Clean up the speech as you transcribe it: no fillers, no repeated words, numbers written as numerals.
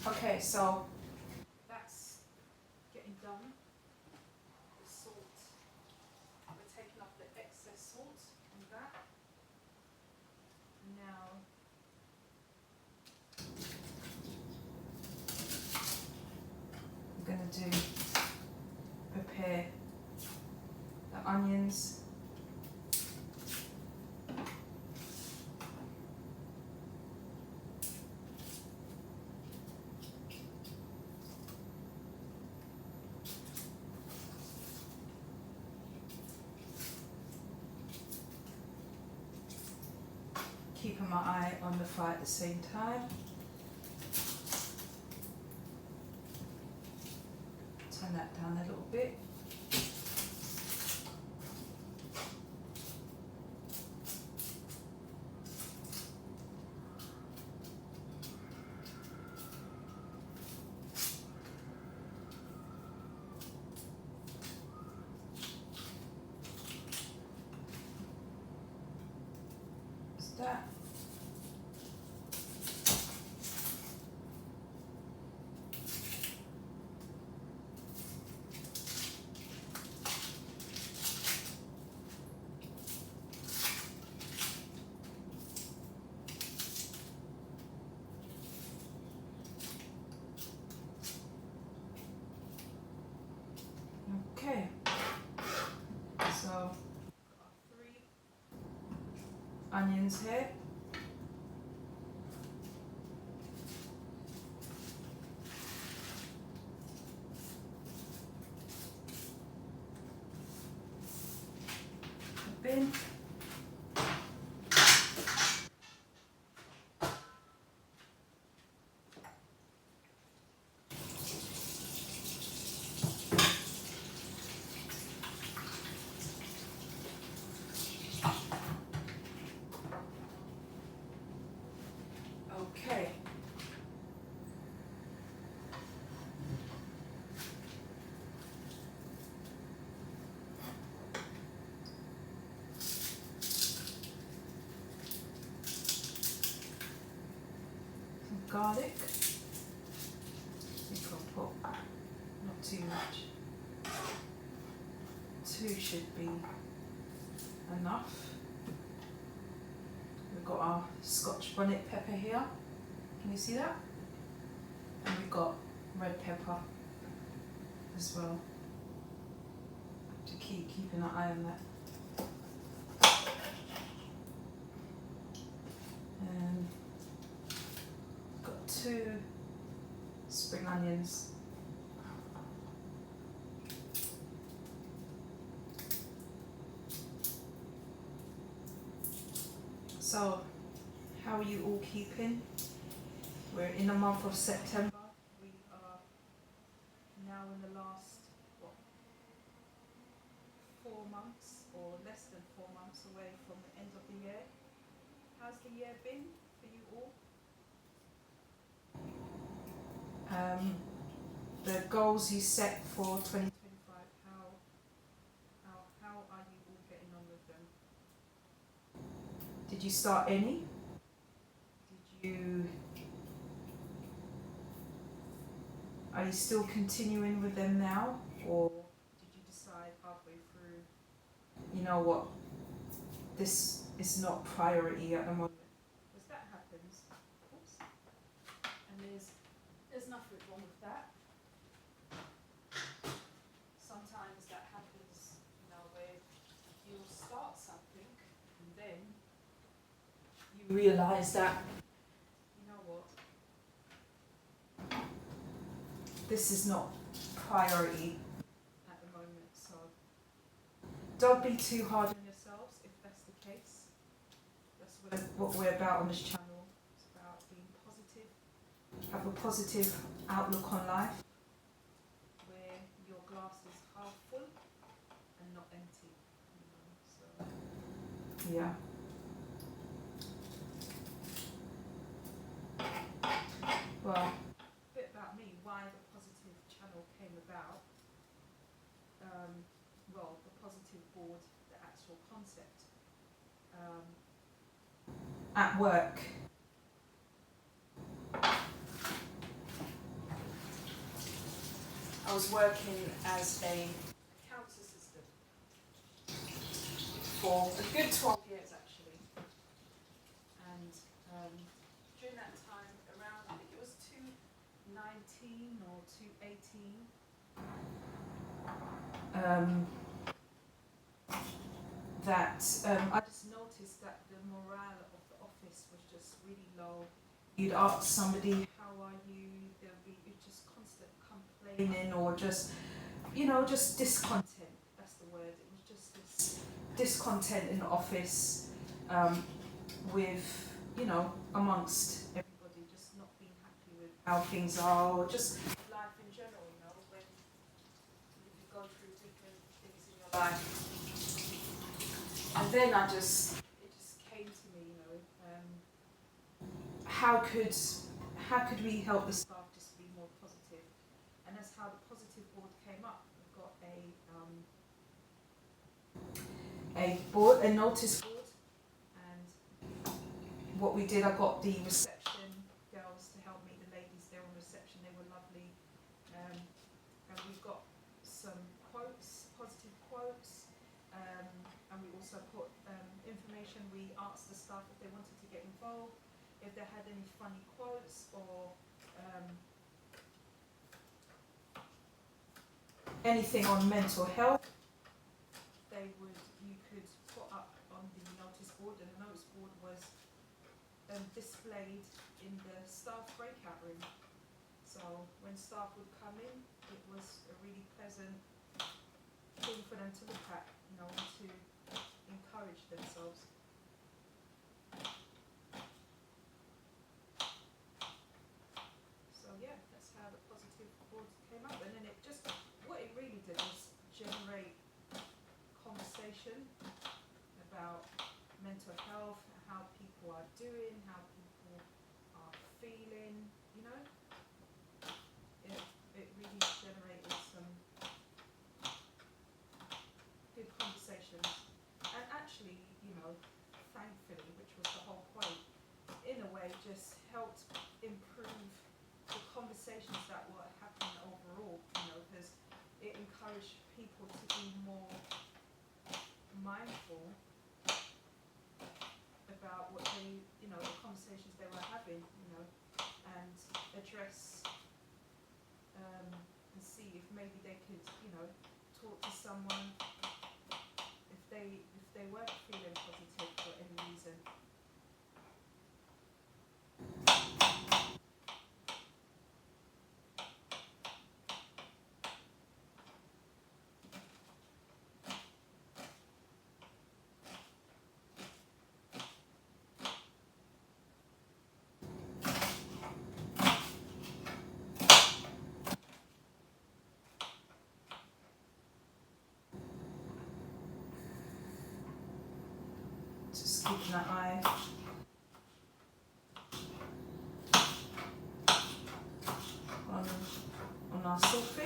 Okay, so that's getting done. The salt, we're taking off the excess salt on that. Now I'm going to prepare the onions. Keeping my eye on the fire at the same time. Turn that down a little bit. That. Okay, so got 3 onions here. A bin. Okay. Some garlic. I think I'll put not too much. 2 should be enough. We've got our Scotch bonnet pepper here. Can you see that? And we've got red pepper as well. To keeping an eye on that. And got 2 spring onions. So, how are you all keeping? We're in the month of September. We are now in the last, 4 months or less than 4 months away from the end of the year. How's the year been for you all? The goals you set for 2025, how are you all getting on with them? Did you start any? Are you still continuing with them now? Or did you decide halfway through, you know what, this is not priority at the moment? Because that happens. Oops. And there's nothing wrong with that. Sometimes that happens, where you'll start something and then you realise that, this is not priority at the moment, so don't be too hard on yourselves if that's the case. That's what we're about on this channel. It's about being positive, have a positive outlook on life, where your glass is half full and not empty. So yeah. Well, why the positive channel came about. The positive board, the actual concept. At work, I was working as a accounts assistant for a good 12 years actually. And during that time, around, I think it was 2019 or 2018, I just noticed that the morale of the office was just really low. You'd ask somebody, how are you? There'll be just constant complaining or just, just discontent. That's the word. It was just this discontent in the office with, amongst everybody, just not being happy with how things are or just life in general, when you go through different things in your life. And then it just came to me, how could we help the staff just be more positive? And that's how the positive board came up. We've got a notice board, and what we did, I got the reception girls to help me, the ladies there on reception, they were lovely, and we've got some quotes, positive quotes, and we also put information. We asked the staff if they wanted to get involved, if they had any funny quotes or anything on mental health. You could put up on the notice board, and the notice board was displayed in the staff breakout room. So when staff would come in, it was a really pleasant thing for them to look at, and to encourage themselves. So yeah, that's how the positive board came up, and then what it really did was generate conversation about mental health, how people are doing, how people are feeling, It really generated some good conversations. And actually, thankfully, which was the whole point, in a way just helped improve the conversations that were happening overall, because it encouraged people to be more mindful about what the conversations they were having, and address and see if maybe they could, talk to someone if they weren't feeling positive for any reason. Just keeping an eye on our saltfish.